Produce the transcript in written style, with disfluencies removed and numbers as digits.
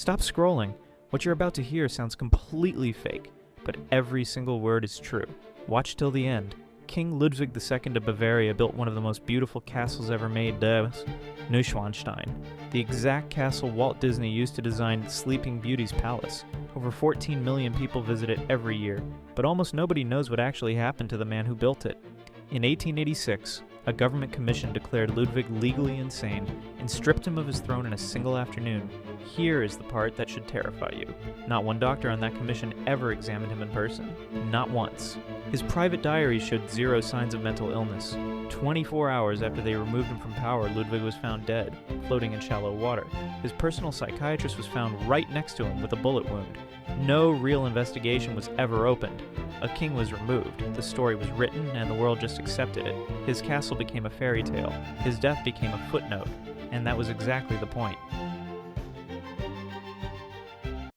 Stop scrolling. What you're about to hear sounds completely fake, but every single word is true. Watch till the end. King Ludwig II of Bavaria built one of the most beautiful castles ever made, Neuschwanstein, the exact castle Walt Disney used to design Sleeping Beauty's palace. Over 14 million people visit it every year, but almost nobody knows what actually happened to the man who built it. In 1886, a government commission declared Ludwig legally insane and stripped him of his throne in a single afternoon. Here is the part that should terrify you. Not one doctor on that commission ever examined him in person. Not once. His private diary showed zero signs of mental illness. 24 hours after they removed him from power, Ludwig was found dead, floating in shallow water. His personal psychiatrist was found right next to him with a bullet wound. No real investigation was ever opened. A king was removed, the story was written, and the world just accepted it. His castle became a fairy tale. His death became a footnote, and that was exactly the point.